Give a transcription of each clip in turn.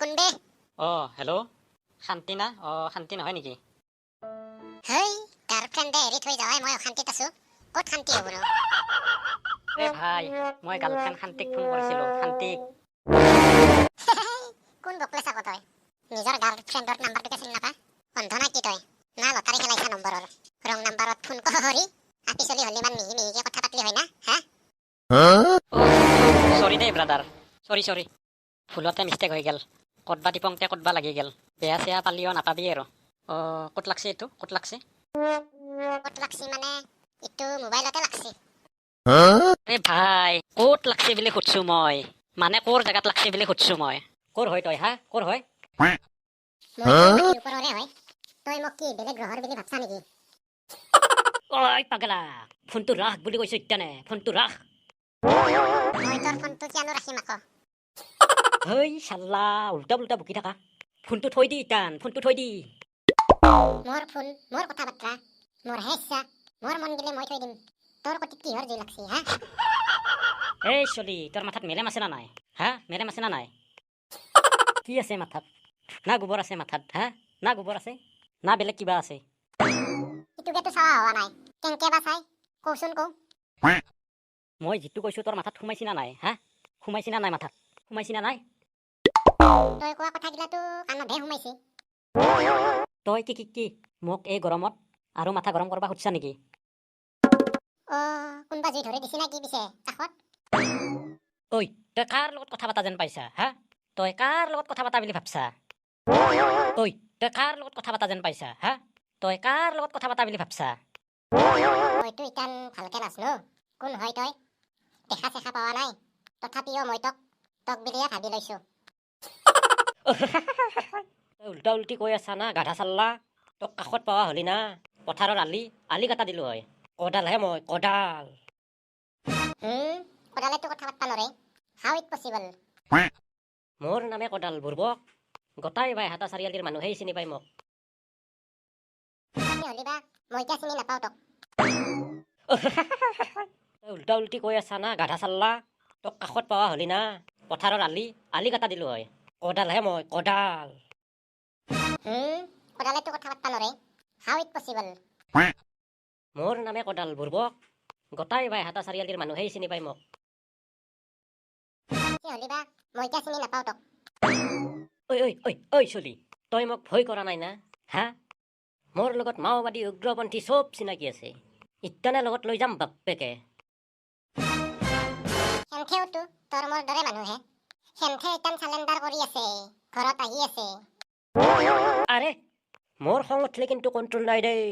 কোনবে? Hello' শান্তি না? শান্তি নহয় নেকি? হেই, গাৰ্লফ্ৰেণ্ডে এৰি থৈ যাৱাই মই অশান্তিত আছো। ক'ত শান্তি হ'ব নো? ভাই, মই গাৰ্লফ্ৰেণ্ড শান্তিক ফোন কৰিছিলো। শান্তিক। কোন বকলেছা আকৌ তই? নিজৰ গাৰ্লফ্ৰেণ্ডৰ নাম্বাৰটোকে চিনি নাপা? অন্ধ না কি তই? না লটাৰী খেলাইছা নম্বৰৰ? ৰং নাম্বাৰত ফোন কৰি আপি চলি হ'লে ইমান মিহি মিহিকে কথা পাতলি হয় না? হা? চৰি দেই ব্ৰাদাৰ, চৰি ভুলতে মিষ্টেক হৈ গেল। ক'তবা টিপংতে ক'তবা লাগি গেল। বেয়া চেয়া পালিও নাপাবি আৰু। ক'ত লাগছে এইটো? ক'ত লাগছে? ক'ত লাগছি মানে ইটো মোবাইলতে লাগছি। ভাই, ক'ত লাগছে বুলি সুধছো মই। মানে ক'ৰ জেগাত লাগছে বুলি সুধছো মই। ক'ৰ হয় তই? হা, ক'ৰ হয়? মই মাটিৰ ওপৰৰে হয়। তই মোক কি বেলেগ গ্ৰহৰ বুলি ভাবছা নেকি? ঐ পাগলা, ফোনটো ৰাখ বুলি কৈছো ইটানে। ফোনটো ৰাখ। মই তোৰ ফোনটো কিয়নো ৰাখিম আকৌ? হেই চাল্লা, উল্টা পুল্টা বকি থাকা। ফোনটো থৈ দি ইটান, ফোনটো থৈ দি। মোৰ ফোন, মোৰ কথা বাৰ্তা, মোৰ হে ইচ্ছা, মোৰ মন গেলে মই থৈ দিম। তোৰ কটিত কিহৰ জুই লাগছি হা? এই চলি, তোৰ মাথাত মেলেম আছে না নাই? হা, মেলেম আছে না নাই? কি আছে মাথাত? না গোবৰ আছে মাথাত? হা, না গোবৰ আছে? না বেলেগ কিবা আছে? ইটোকেতো চাৱা হোৱা নাই। কেনকে বা চাই? কওচোন কও। মই যিটো কৈছো তোৰ মাথাত সোমাইছি না নাই? হা, সোমাইছি না নাই মাথাত? সোমাইছি না নাই? তই কোৱা কথাগিলাটো কাণতহে সোমাইছি। তই কি মোক এই গৰমত আৰু মাথা গৰম কৰবা খুজছা নেকি? কোনবা জুই ধৰি দিছি না কি পিছে কাষত? ঐ, তই কাৰ লগত কথা পাতা যেন পাইছা? হা, তই কাৰ লগত কথা পাতা বুলি ভাবছা? ঐ, তই কাৰ লগত কথা পাতা যেন পাইছা? হা, তই কাৰ লগত কথা পাতা বুলি ভাবছা? মইতো ইটান ভালকে নাজনো। কোন হয় তই? দেখা চেখা পাৱা নাই। তথাপিও মই তক বুলিয়ে ভাবি লৈছো। তই উল্টা উল্টি কৈ আছা না গাধা চাল্লা। তোক কাষত পাৱা হলি না পথাৰৰ আলি কাটা দিলো হয়। কদালহে মই, কদাল। কোদালেতো কথা পাতবা নৰে। How it possible? মোৰ নামে কদাল বুৰ্বক। গোটাই বাই হাতা চাৰিআলিৰ মানুহেই চিনি পায় মোক। হলি বা মই কিয় চিনি নাপাও তক? তই উল্টা উল্টি কৈ আছা না গাধা চাল্লা। তোক কাষত পাৱা হলি না পথাৰৰ আলি কাটা দিলো হয়। কদালহে মই, কদাল। কোদালেতো কথা পাতবা নৰে। How it possible? মোৰ নামে কদাল বুৰ্বক। গোটাই বাই হাতা চাৰিআলিৰ মানুহেই চিনি পায় মোক। হলি বা মই কিয় চিনি নাপাও তক? ঐ চলি, তই মোক ভয় কৰা নাই না? হা, মোৰ লগত মাওবাদী উগ্ৰপন্থী চব চিনাকি আছে। ইটানে লগত লৈ যাম বাপ্পেকে। সেনথেওতো তোৰ মোৰ দৰে মানুহে। সেনথে ইটান চালেণ্ডাৰ কৰি আছে, ঘৰত আহি আছে। আৰে, মোৰ খং উঠলে কিন্তু কণ্ট্ৰল নাই দেই।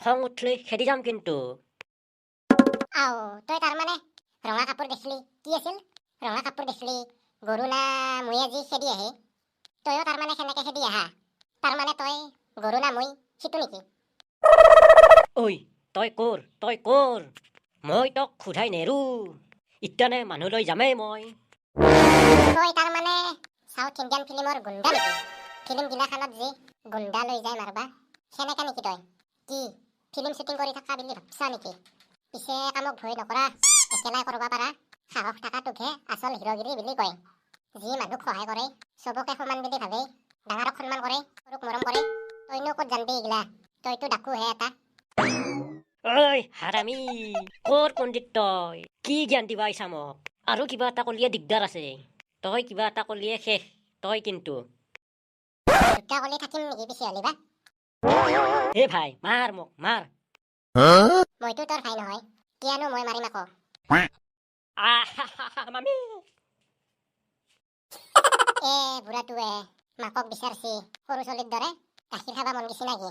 খং উঠলে খেদি যাম কিন্তু। তই তাৰমানে ৰঙা কাপোৰ দেখলি কি আছিল? ৰঙা কাপোৰ দেখলি গৰু না মুই আজি খেদি আহে। তইও তাৰমানে সেনেকে খেদি আহা। তাৰমানে তই গৰু না মুই সিটো নেকি? ঐ, তই কৰ? মই তোক সোধাই নেৰু। ইটানে মানুহ লৈ যামেই মই। তই তাৰমানে চাউথ ইণ্ডিয়ান ফিল্মৰ গুণ্ডা নেকি? ফিল্ম গিলাখানত যি গুণ্ডা লৈ যায় মাৰবা, সেনেকা নেকি তই? কি ফিল্ম শ্বুটিং কৰি থাকা বুলি ভাবছা নেকি? পিছে কামক ভয় নকৰা, একেলাই কৰবা পাৰা। সাহস থাকাটোকহে আচল হিৰগিৰি বুলি কয়। যি মানুহক সহায় কৰে, চবকে সমান বুলি ভাবে, ডাঙৰক সন্মান কৰে, সৰুক মৰম কৰে। তইনো ক'ত জানবি এইগিলা? তইতো ডাকুহে এটা। ঐ হাৰামি, ক'ৰ পণ্ডিত তই? কি জ্ঞান দিবা আহিছা মোক? আৰু কিবা এটা কলিয়ে দিগদাৰ আছে। তই কিবা এটা কলিয়ে শেষ, তই কিন্তু। দুটা কলি থাকিম নেকি পিছে হলি বা? হে ভাই, মাৰ মোক, মাৰ। মইতো তোৰ ভাই নহয়, কিয়ানো মই মাৰিম আকৌ? মামি। বুঢ়াটোৱে মাকক বিচাৰছি সৰু চলিৰ দৰে। গাখীৰ খাবা মন গেছি নেকি?